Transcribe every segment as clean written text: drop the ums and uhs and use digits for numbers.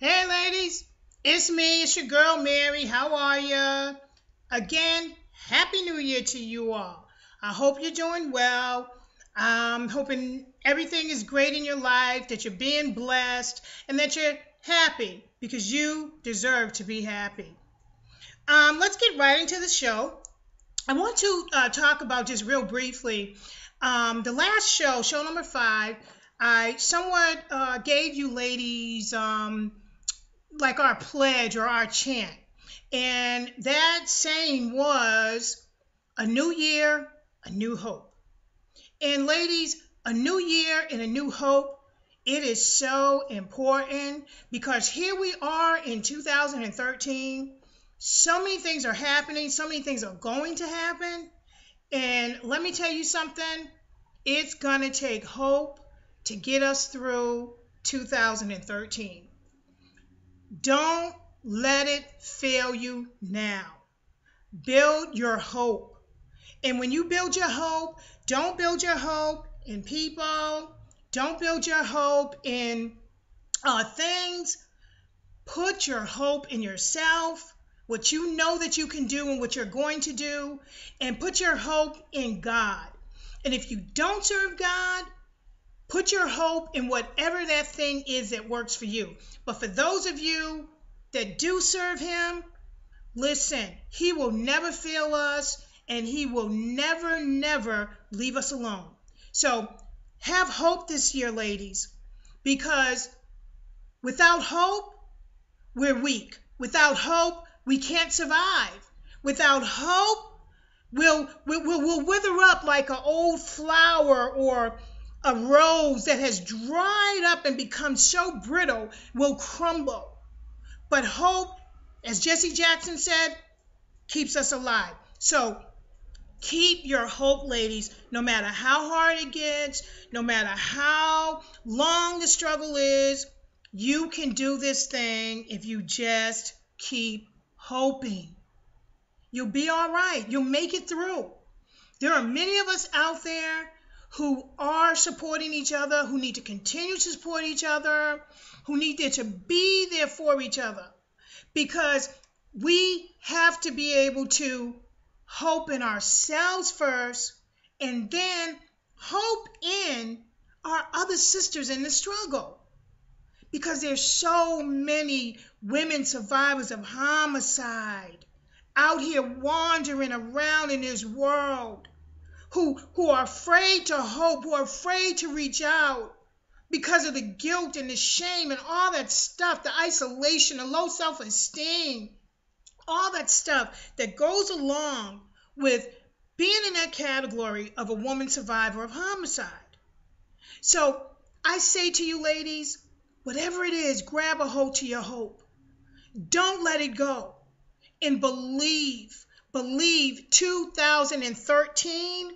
Hey ladies, it's me, it's your girl Mary. How are ya? Again, Happy New Year to you all. I hope you're doing well. I'm hoping everything is great in your life, that you're being blessed, and that you're happy because you deserve to be happy. Let's get right into the show. I want to talk about just real briefly the last show, show number 5. I somewhat gave you ladies like our pledge or our chant. And that saying was a new year, a new hope. And ladies, a new year and a new hope, it is so important because here we are in 2013. So many things are happening, so many things are going to happen. And let me tell you something, it's going to take hope to get us through 2013. Don't let it fail you now. Build your hope. And when you build your hope, don't build your hope in people. Don't build your hope in things. Put your hope in yourself, what you know that you can do and what you're going to do, and put your hope in God. And if you don't serve God, put your hope in whatever that thing is that works for you. But for those of you that do serve Him, listen, He will never fail us and He will never, never leave us alone. So have hope this year, ladies, because without hope, we're weak. Without hope, we can't survive. Without hope, we'll wither up like an old flower or a rose that has dried up and become so brittle will crumble. But hope, as Jesse Jackson said, keeps us alive. So keep your hope, ladies, no matter how hard it gets, no matter how long the struggle is. You can do this thing if you just keep hoping. You'll be all right. You'll make it through. There are many of us out there who are supporting each other, who need to continue to support each other, who need to be there for each other, because we have to be able to hope in ourselves first and then hope in our other sisters in the struggle, because there's so many women survivors of homicide out here wandering around in this world who are afraid to hope, who are afraid to reach out because of the guilt and the shame and all that stuff, the isolation, the low self-esteem, all that stuff that goes along with being in that category of a woman survivor of homicide. So I say to you ladies, whatever it is, grab a hold to your hope. Don't let it go. And believe 2013,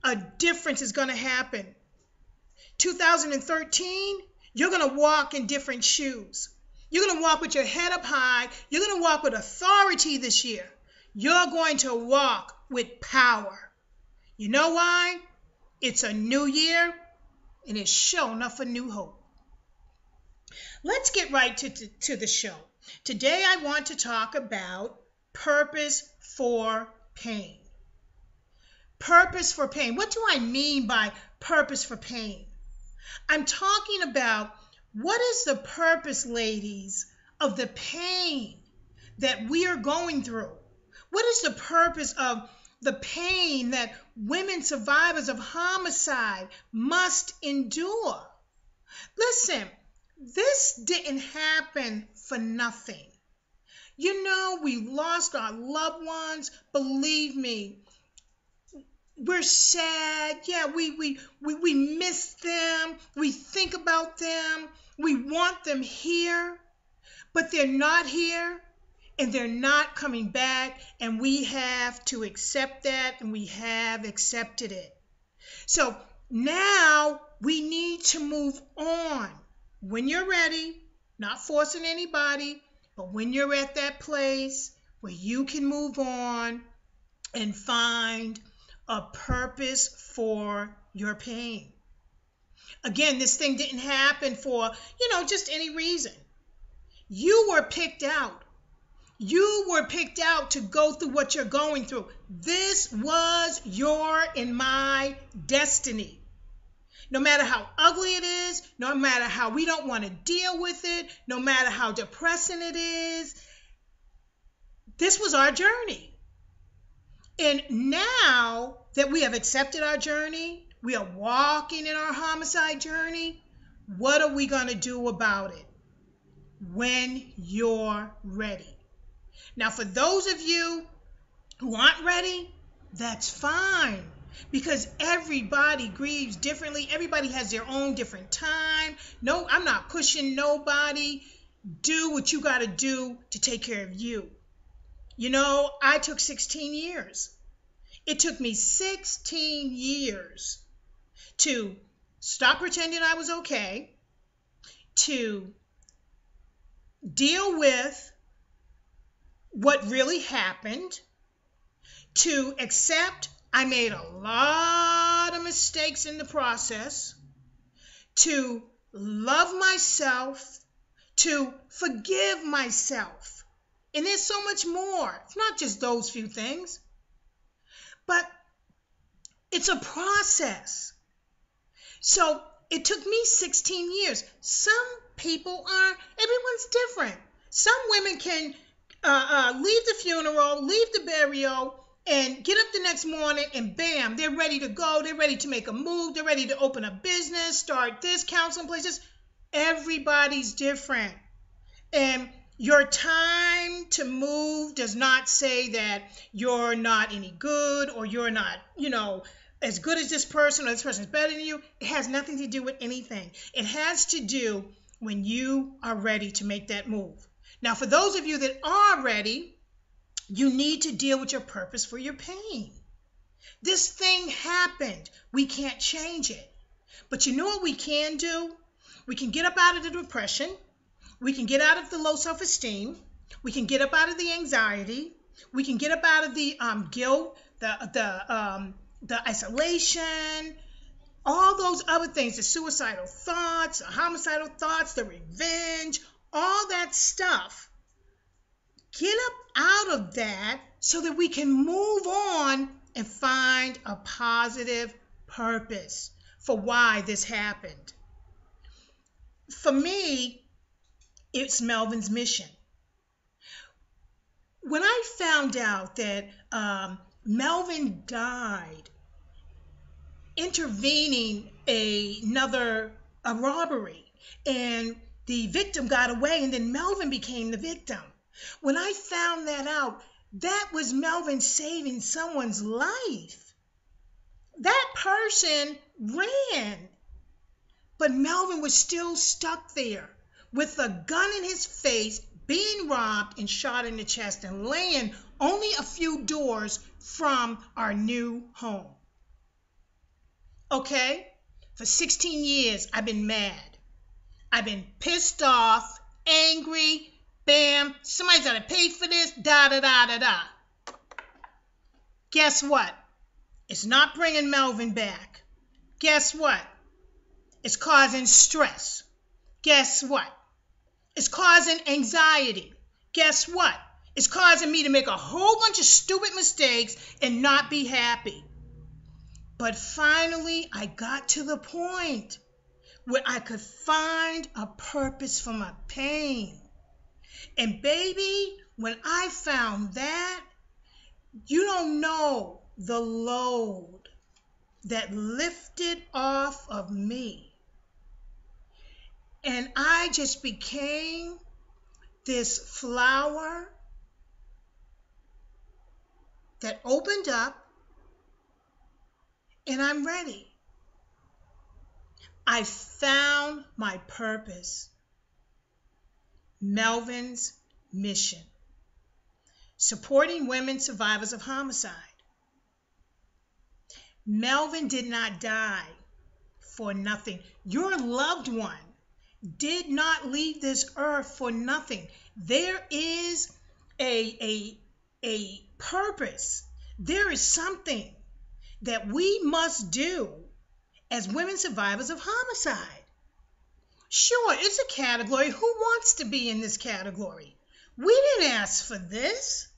a difference is going to happen. 2013, you're going to walk in different shoes. You're going to walk with your head up high. You're going to walk with authority this year. You're going to walk with power. You know why? It's a new year, and it's sure enough a new hope. Let's get right to the show. Today I want to talk about purpose for pain. Purpose for pain. What do I mean by purpose for pain? I'm talking about what is the purpose, ladies, of the pain that we are going through? What is the purpose of the pain that women survivors of homicide must endure? Listen, this didn't happen for nothing. You know, we lost our loved ones. Believe me, we're sad. Yeah, we miss them. We think about them. We want them here, but they're not here and they're not coming back, and we have to accept that, and we have accepted it. So now we need to move on. When you're ready, not forcing anybody, but when you're at that place where you can move on and find a purpose for your pain. Again, this thing didn't happen for, just any reason. You were picked out. You were picked out to go through what you're going through. This was your and my destiny. No matter how ugly it is, no matter how we don't want to deal with it, no matter how depressing it is, this was our journey. And now that we have accepted our journey, we are walking in our homicide journey, what are we going to do about it when you're ready? Now, for those of you who aren't ready, that's fine, because everybody grieves differently. Everybody has their own different time. No, I'm not pushing nobody. Do what you got to do to take care of you. You know, I took 16 years. It took me 16 years to stop pretending I was okay, to deal with what really happened, to accept I made a lot of mistakes in the process, to love myself, to forgive myself. And there's so much more. It's not just those few things, but it's a process. So it took me 16 years. Some people everyone's different. Some women can leave the funeral, leave the burial, and get up the next morning and bam, they're ready to go. They're ready to make a move. They're ready to open a business, start this, counseling places. Everybody's different. And your time to move does not say that you're not any good or you're not, as good as this person or this person is better than you. It has nothing to do with anything. It has to do when you are ready to make that move. Now, for those of you that are ready, you need to deal with your purpose for your pain. This thing happened. We can't change it. But you know what we can do? We can get up out of the depression. We can get out of the low self-esteem. We can get up out of the anxiety. We can get up out of the guilt, the isolation, all those other things, the suicidal thoughts, the homicidal thoughts, the revenge, all that stuff. Get up out of that so that we can move on and find a positive purpose for why this happened. For me, it's Melvin's mission. When I found out that Melvin died intervening a robbery, and the victim got away, and then Melvin became the victim. When I found that out, that was Melvin saving someone's life. That person ran, but Melvin was still stuck there with a gun in his face, being robbed and shot in the chest, and laying only a few doors from our new home. Okay? For 16 years, I've been mad. I've been pissed off, angry. Bam, somebody's got to pay for this, da-da-da-da-da. Guess what? It's not bringing Melvin back. Guess what? It's causing stress. Guess what? It's causing anxiety. Guess what? It's causing me to make a whole bunch of stupid mistakes and not be happy. But finally, I got to the point where I could find a purpose for my pain. And baby, when I found that, you don't know the load that lifted off of me. And I just became this flower that opened up, and I'm ready. I found my purpose. Melvin's mission. Supporting women survivors of homicide. Melvin did not die for nothing. Your loved one did not leave this earth for nothing. There is a purpose. There is something that we must do as women survivors of homicide. Sure, it's a category. Who wants to be in this category? We didn't ask for this,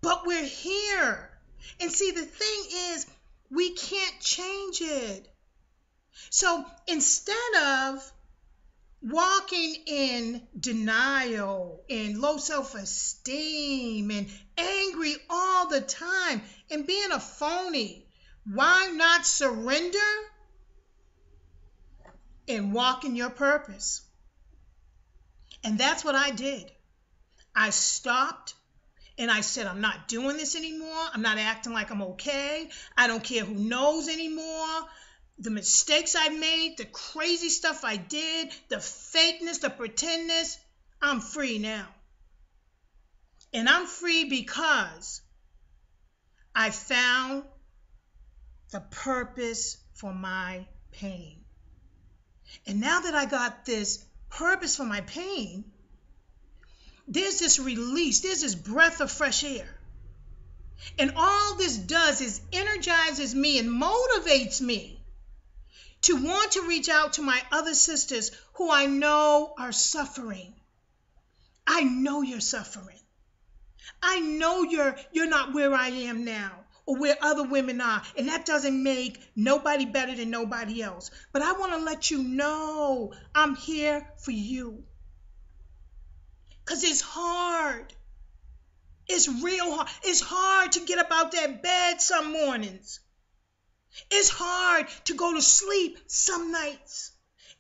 but we're here. And see, the thing is, we can't change it. So instead of walking in denial and low self-esteem and angry all the time and being a phony, why not surrender and walk in your purpose? And that's what I did. I stopped and I said, I'm not doing this anymore. I'm not acting like I'm okay. I don't care who knows anymore. The mistakes I made, the crazy stuff I did, the fakeness, the pretendness, I'm free now. And I'm free because I found the purpose for my pain. And now that I got this purpose for my pain, there's this release, there's this breath of fresh air. And all this does is energizes me and motivates me to want to reach out to my other sisters who I know are suffering. I know you're suffering. I know you're not where I am now or where other women are, and that doesn't make nobody better than nobody else. But I want to let you know I'm here for you. Because it's hard. It's real hard. It's hard to get up out that bed some mornings. It's hard to go to sleep some nights.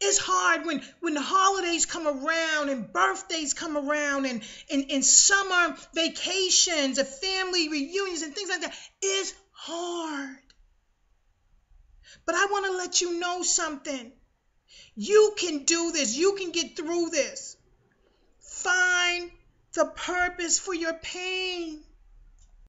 It's hard when the holidays come around and birthdays come around and summer vacations and family reunions and things like that. It's hard. But I want to let you know something. You can do this. You can get through this. Find the purpose for your pain.